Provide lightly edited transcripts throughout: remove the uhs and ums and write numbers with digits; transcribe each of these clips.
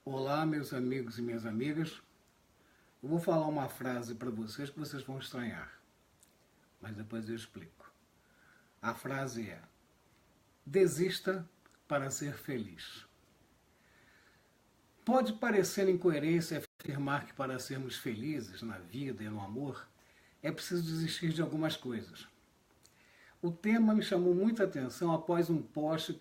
Olá, meus amigos e minhas amigas. Eu vou falar uma frase para vocês que vocês vão estranhar, mas depois eu explico. A frase é: desista para ser feliz. Pode parecer incoerência afirmar que para sermos felizes na vida e no amor é preciso desistir de algumas coisas. O tema me chamou muita atenção após um post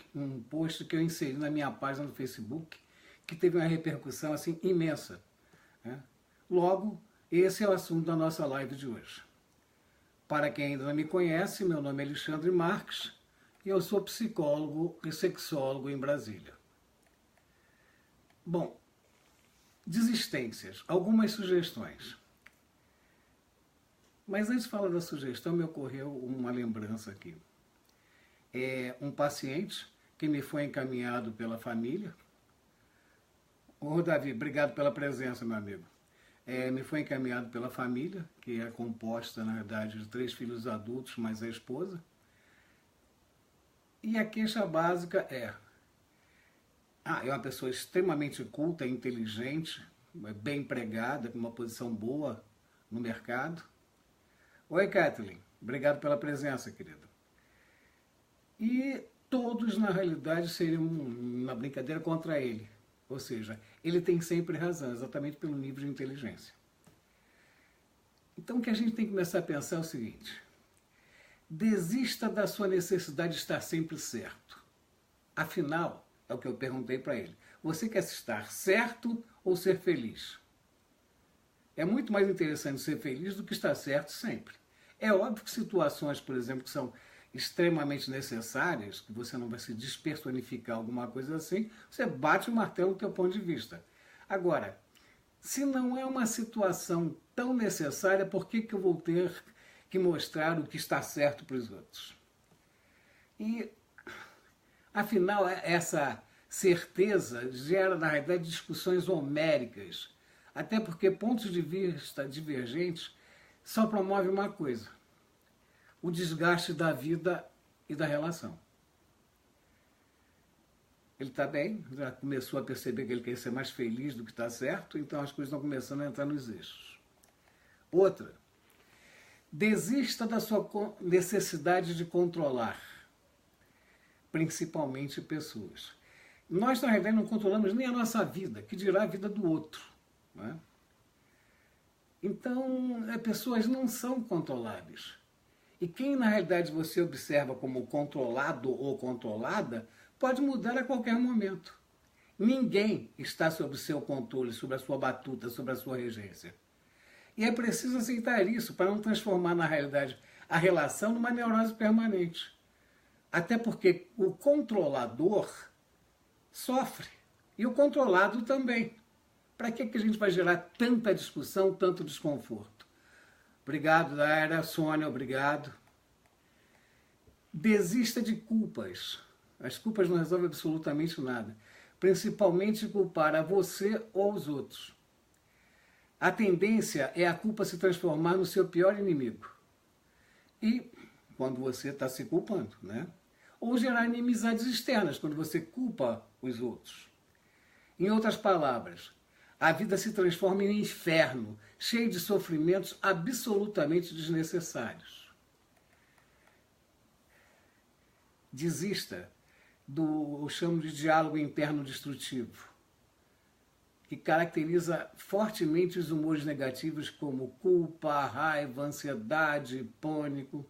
que eu inseri na minha página no Facebook, que teve uma repercussão assim imensa, né? Logo, esse é o assunto da nossa live de hoje. Para quem ainda não me conhece, meu nome é Alexandre Marques e eu sou psicólogo e sexólogo em Brasília. Bom, desistências, algumas sugestões. Mas antes de falar da sugestão, me ocorreu uma lembrança aqui. É um paciente que me foi encaminhado pela família. Ô, Davi, obrigado pela presença, meu amigo. Me foi encaminhado pela família, que é composta, na verdade, de 3 filhos adultos, mais a esposa. E a queixa básica é uma pessoa extremamente culta, inteligente, bem empregada, com uma posição boa no mercado. Oi, Kathleen, obrigado pela presença, querida. E todos, na realidade, seriam uma brincadeira contra ele. Ou seja, ele tem sempre razão, exatamente pelo nível de inteligência. Então o que a gente tem que começar a pensar é o seguinte: desista da sua necessidade de estar sempre certo. Afinal, é o que eu perguntei para ele, você quer estar certo ou ser feliz? É muito mais interessante ser feliz do que estar certo sempre. É óbvio que situações, por exemplo, que são extremamente necessárias, que você não vai se despersonificar, alguma coisa assim, você bate o martelo do teu ponto de vista. Agora, se não é uma situação tão necessária, por que eu vou ter que mostrar o que está certo para os outros? E, afinal, essa certeza gera, na realidade, discussões homéricas, até porque pontos de vista divergentes só promovem uma coisa: o desgaste da vida e da relação. Ele está bem, já começou a perceber que ele quer ser mais feliz do que está certo, então as coisas estão começando a entrar nos eixos. Outra, desista da sua necessidade de controlar, principalmente pessoas. Nós, na realidade, não controlamos nem a nossa vida, que dirá a vida do outro, né? Então, pessoas não são controláveis. E quem, na realidade, você observa como controlado ou controlada, pode mudar a qualquer momento. Ninguém está sob o seu controle, sob a sua batuta, sob a sua regência. E é preciso aceitar isso para não transformar, na realidade, a relação numa neurose permanente. Até porque o controlador sofre e o controlado também. Para que a gente vai gerar tanta discussão, tanto desconforto? Obrigado, Daira. Sônia, obrigado. Desista de culpas. As culpas não resolvem absolutamente nada. Principalmente culpar a você ou os outros. A tendência é a culpa se transformar no seu pior inimigo. E quando você está se culpando, né? Ou gerar inimizades externas, quando você culpa os outros. Em outras palavras, a vida se transforma em um inferno, cheio de sofrimentos absolutamente desnecessários. Desista do, eu chamo de diálogo interno destrutivo, que caracteriza fortemente os humores negativos como culpa, raiva, ansiedade, pânico.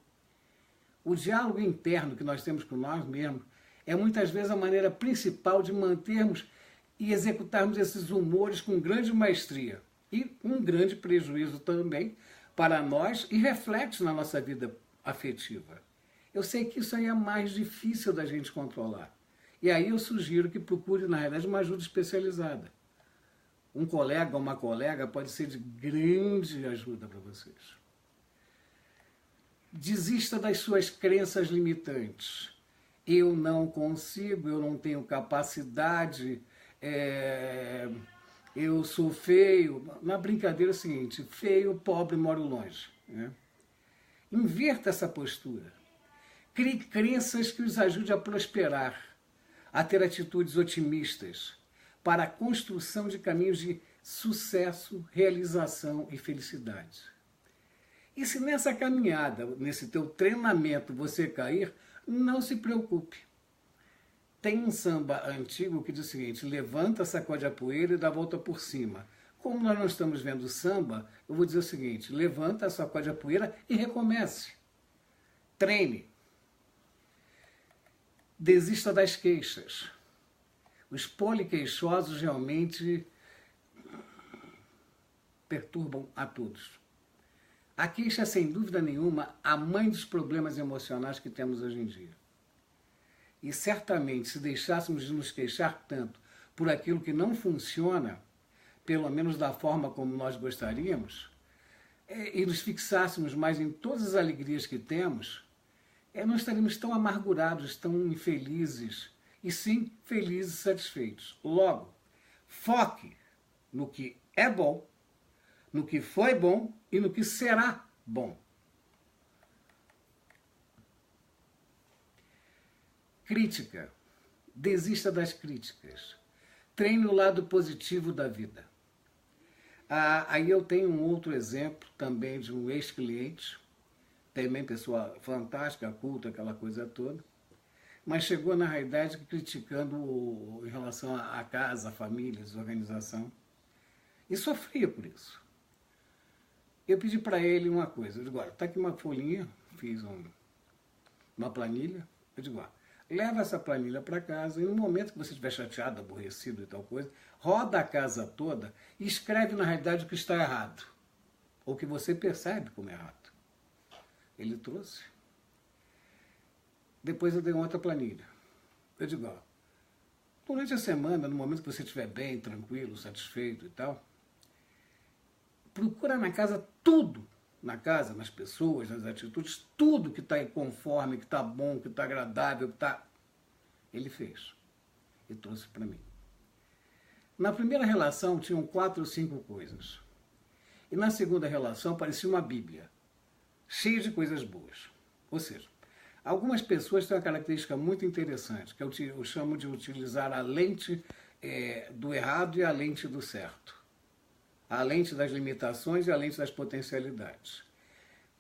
O diálogo interno que nós temos com nós mesmos é muitas vezes a maneira principal de mantermos e executarmos esses humores com grande maestria e um grande prejuízo também para nós e reflete na nossa vida afetiva. Eu sei que isso aí é mais difícil da gente controlar. E aí eu sugiro que procure, na realidade, uma ajuda especializada. Um colega ou uma colega pode ser de grande ajuda para vocês. Desista das suas crenças limitantes. Eu não consigo, eu não tenho capacidade, eu sou feio. Na brincadeira é o seguinte: feio, pobre, moro longe, né? Inverta essa postura. Crie crenças que os ajudem a prosperar, a ter atitudes otimistas, para a construção de caminhos de sucesso, realização e felicidade. E se nessa caminhada, nesse teu treinamento, você cair, não se preocupe. Tem um samba antigo que diz o seguinte: levanta, sacode a poeira e dá a volta por cima. Como nós não estamos vendo samba, eu vou dizer o seguinte: levanta, sacode a poeira e recomece. Treine. Desista das queixas. Os poliqueixosos realmente perturbam a todos. A queixa é, sem dúvida nenhuma, a mãe dos problemas emocionais que temos hoje em dia. E certamente, se deixássemos de nos queixar tanto por aquilo que não funciona, pelo menos da forma como nós gostaríamos, e nos fixássemos mais em todas as alegrias que temos, não estaríamos tão amargurados, tão infelizes, e sim felizes e satisfeitos. Logo, foque no que é bom, no que foi bom e no que será bom. Crítica. Desista das críticas. Treine o lado positivo da vida. Aí eu tenho um outro exemplo também de um ex-cliente, também pessoa fantástica, culta, aquela coisa toda, mas chegou na realidade criticando em relação à casa, à família, à desorganização, e sofria por isso. Eu pedi para ele uma coisa, eu digo: olha, está aqui uma folhinha, fiz uma planilha, eu digo: leva essa planilha para casa e no momento que você estiver chateado, aborrecido e tal coisa, roda a casa toda e escreve na realidade o que está errado, ou que você percebe como errado. Ele trouxe. Depois eu dei outra planilha. Eu digo: durante a semana, no momento que você estiver bem, tranquilo, satisfeito e tal, procura na casa tudo, na casa, nas pessoas, nas atitudes, tudo que está conforme, que está bom, que está agradável, que está... Ele fez e trouxe para mim. Na primeira relação tinham 4 ou 5 coisas. E na segunda relação parecia uma bíblia, cheia de coisas boas. Ou seja, algumas pessoas têm uma característica muito interessante, que eu chamo de utilizar a lente do errado e a lente do certo. A lente das limitações e a lente das potencialidades.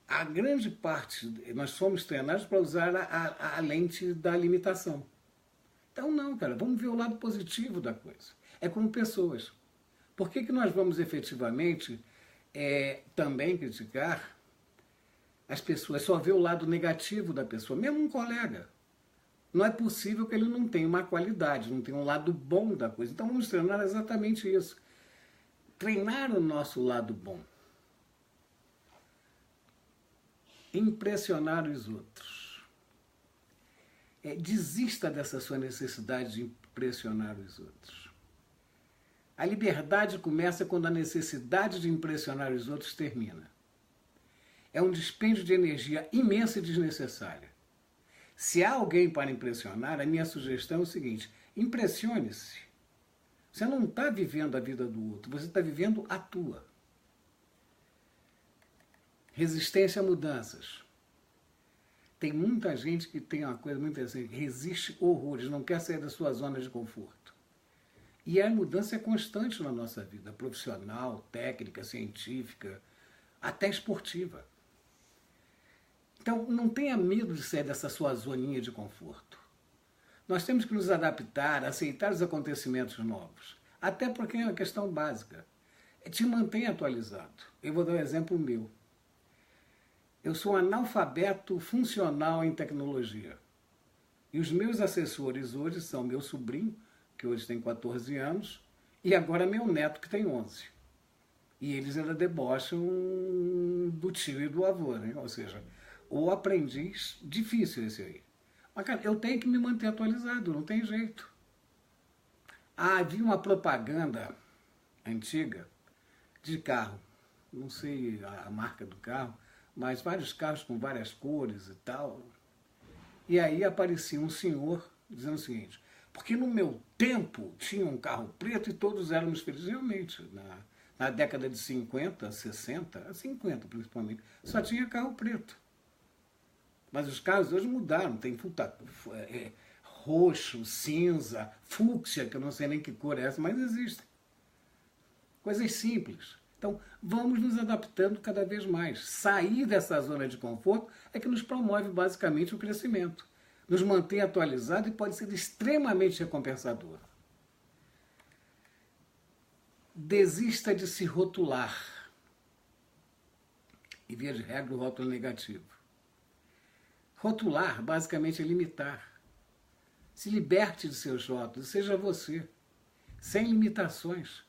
A grande parte, nós somos treinados para usar a lente da limitação. Então não, cara, vamos ver o lado positivo da coisa. É como pessoas. Por que nós vamos efetivamente também criticar as pessoas? Só ver o lado negativo da pessoa, mesmo um colega. Não é possível que ele não tenha uma qualidade, não tenha um lado bom da coisa. Então vamos treinar exatamente isso. Treinar o nosso lado bom. Impressionar os outros. Desista dessa sua necessidade de impressionar os outros. A liberdade começa quando a necessidade de impressionar os outros termina. É um dispêndio de energia imensa e desnecessária. Se há alguém para impressionar, a minha sugestão é o seguinte: impressione-se. Você não está vivendo a vida do outro, você está vivendo a tua. Resistência a mudanças. Tem muita gente que tem uma coisa muito interessante, resiste horrores, não quer sair da sua zona de conforto. E a mudança é constante na nossa vida, profissional, técnica, científica, até esportiva. Então, não tenha medo de sair dessa sua zoninha de conforto. Nós temos que nos adaptar, aceitar os acontecimentos novos. Até porque é uma questão básica. Te mantém atualizado. Eu vou dar um exemplo meu. Eu sou um analfabeto funcional em tecnologia. E os meus assessores hoje são meu sobrinho, que hoje tem 14 anos, e agora meu neto, que tem 11. E eles ainda debocham do tio e do avô, né? Ou seja, o aprendiz difícil esse aí. Mas, cara, eu tenho que me manter atualizado, não tem jeito. Havia uma propaganda antiga de carro, não sei a marca do carro, mas vários carros com várias cores e tal. E aí aparecia um senhor dizendo o seguinte: porque no meu tempo tinha um carro preto e todos éramos felizes. Realmente, na década de 50, 60, 50 principalmente, só tinha carro preto. Mas os carros hoje mudaram, tem roxo, cinza, fúcsia, que eu não sei nem que cor é essa, mas existem. Coisas simples. Então, vamos nos adaptando cada vez mais. Sair dessa zona de conforto é que nos promove basicamente o crescimento. Nos mantém atualizado e pode ser extremamente recompensador. Desista de se rotular. E via de regra o rótulo negativo. Rotular, basicamente, é limitar. Se liberte de seus rótulos, seja você, sem limitações.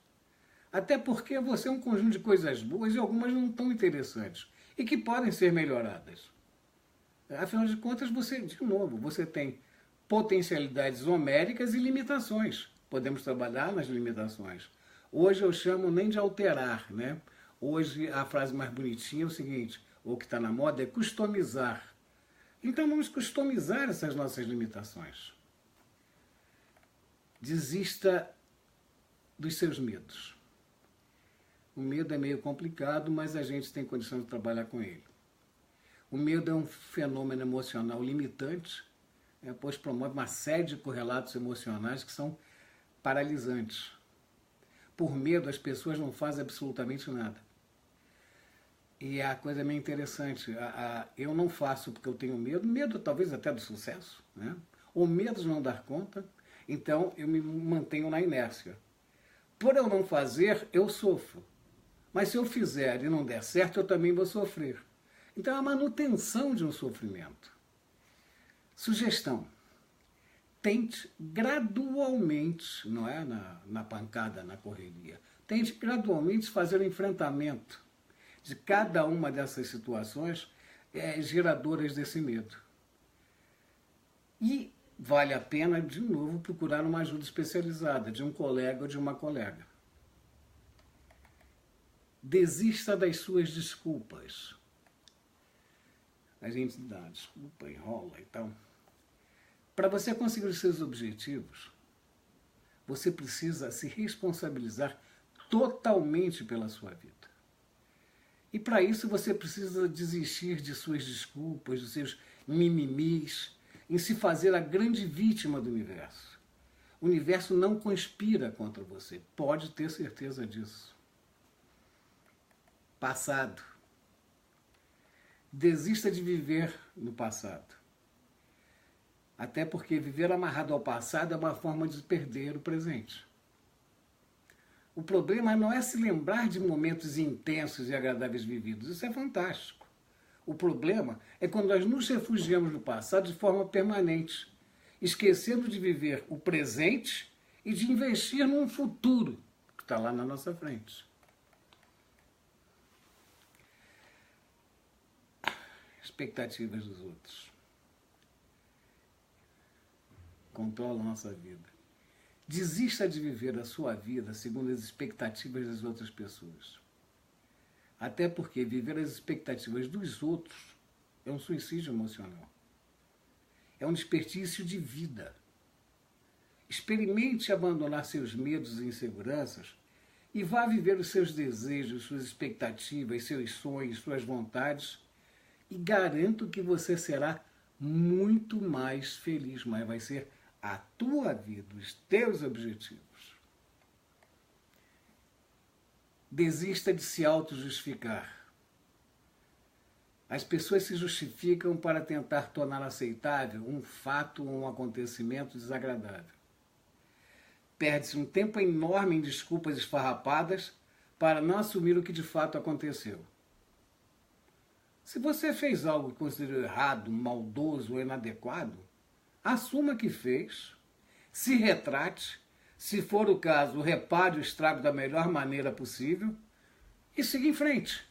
Até porque você é um conjunto de coisas boas e algumas não tão interessantes e que podem ser melhoradas. Afinal de contas, você tem potencialidades homéricas e limitações. Podemos trabalhar nas limitações. Hoje eu chamo nem de alterar, né? Hoje a frase mais bonitinha é o seguinte, ou que está na moda, é customizar. Então vamos customizar essas nossas limitações. Desista dos seus medos. O medo é meio complicado, mas a gente tem condição de trabalhar com ele. O medo é um fenômeno emocional limitante, pois promove uma série de correlatos emocionais que são paralisantes. Por medo, as pessoas não fazem absolutamente nada. E a coisa é meio interessante. Eu não faço porque eu tenho medo talvez até do sucesso, né? Ou medo de não dar conta, então eu me mantenho na inércia. Por eu não fazer, eu sofro. Mas se eu fizer e não der certo, eu também vou sofrer. Então é a manutenção de um sofrimento. Sugestão. Tente gradualmente, não é na pancada, na correria, tente gradualmente fazer o enfrentamento de cada uma dessas situações geradoras desse medo. E vale a pena, de novo, procurar uma ajuda especializada, de um colega ou de uma colega. Desista das suas desculpas. A gente dá desculpa, enrola e tal. Para você conseguir os seus objetivos, você precisa se responsabilizar totalmente pela sua vida. E para isso você precisa desistir de suas desculpas, de seus mimimis, em se fazer a grande vítima do universo. O universo não conspira contra você, pode ter certeza disso. Passado. Desista de viver no passado. Até porque viver amarrado ao passado é uma forma de perder o presente. O problema não é se lembrar de momentos intensos e agradáveis vividos. Isso é fantástico. O problema é quando nós nos refugiamos no passado de forma permanente, esquecendo de viver o presente e de investir num futuro que está lá na nossa frente. Expectativas dos outros controlam a nossa vida. Desista de viver a sua vida segundo as expectativas das outras pessoas. Até porque viver as expectativas dos outros é um suicídio emocional. É um desperdício de vida. Experimente abandonar seus medos e inseguranças e vá viver os seus desejos, suas expectativas, seus sonhos, suas vontades, e garanto que você será muito mais feliz, mas vai ser a tua vida, os teus objetivos. Desista de se auto-justificar. As pessoas se justificam para tentar tornar aceitável um fato ou um acontecimento desagradável. Perde-se um tempo enorme em desculpas esfarrapadas para não assumir o que de fato aconteceu. Se você fez algo que considerou errado, maldoso ou inadequado, assuma que fez, se retrate, se for o caso, repare o estrago da melhor maneira possível e siga em frente.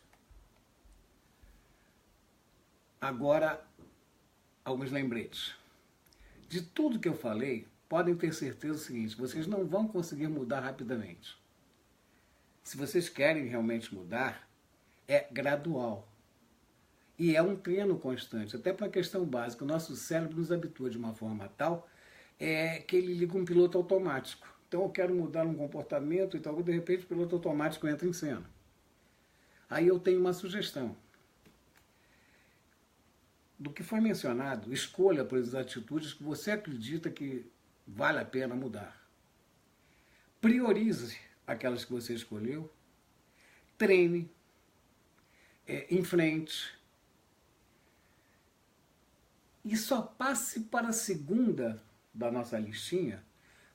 Agora, alguns lembretes. De tudo que eu falei, podem ter certeza do seguinte, vocês não vão conseguir mudar rapidamente. Se vocês querem realmente mudar, é gradual. E é um treino constante, até para a questão básica. O nosso cérebro nos habitua de uma forma tal que ele liga um piloto automático. Então eu quero mudar um comportamento e tal, de repente o piloto automático entra em cena. Aí eu tenho uma sugestão. do que foi mencionado, escolha por as atitudes que você acredita que vale a pena mudar. Priorize aquelas que você escolheu, treine, enfrente, e só passe para a segunda da nossa listinha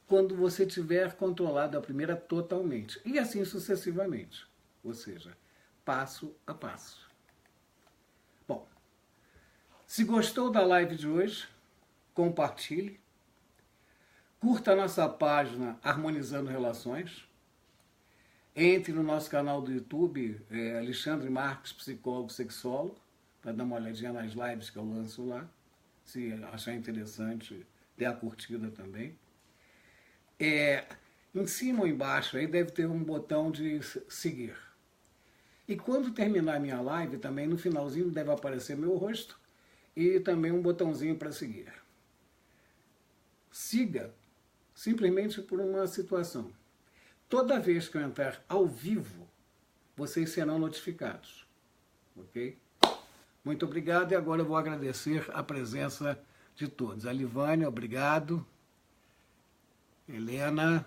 quando você tiver controlado a primeira totalmente. E assim sucessivamente. Ou seja, passo a passo. Bom, se gostou da live de hoje, compartilhe. Curta a nossa página Harmonizando Relações. Entre no nosso canal do YouTube, Alexandre Marques, psicólogo, sexólogo, para dar uma olhadinha nas lives que eu lanço lá. Se achar interessante, dê a curtida também. Em cima ou embaixo aí deve ter um botão de seguir. E quando terminar a minha live, também no finalzinho deve aparecer meu rosto e também um botãozinho para seguir. Siga simplesmente por uma situação. Toda vez que eu entrar ao vivo, vocês serão notificados. Ok? Muito obrigado, e agora eu vou agradecer a presença de todos. A Livânia, obrigado. Helena.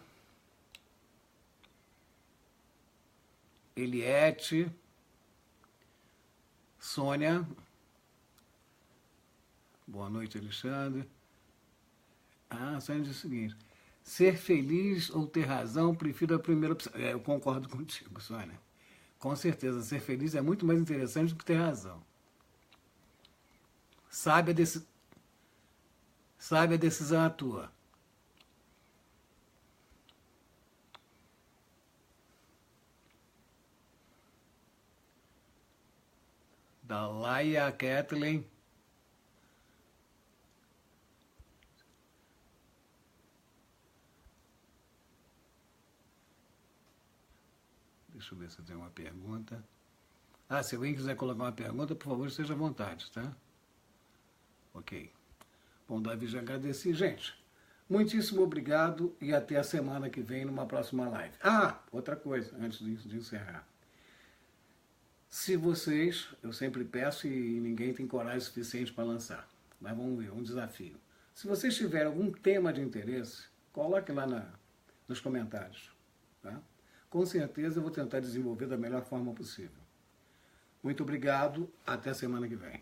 Eliette. Sônia. Boa noite, Alexandre. Sônia diz o seguinte: ser feliz ou ter razão, prefiro a primeira opção. Eu concordo contigo, Sônia. Com certeza, ser feliz é muito mais interessante do que ter razão. Sabe a decisão a tua. Da Laia Kathleen. Deixa eu ver se tem uma pergunta. Se alguém quiser colocar uma pergunta, por favor, esteja à vontade, tá? Ok. Bom, Davi, já agradeci. Gente, muitíssimo obrigado e até a semana que vem numa próxima live. Outra coisa, antes de encerrar. Se vocês, eu sempre peço e ninguém tem coragem suficiente para lançar, mas vamos ver, um desafio. Se vocês tiverem algum tema de interesse, coloque lá nos comentários. Tá? Com certeza eu vou tentar desenvolver da melhor forma possível. Muito obrigado, até a semana que vem.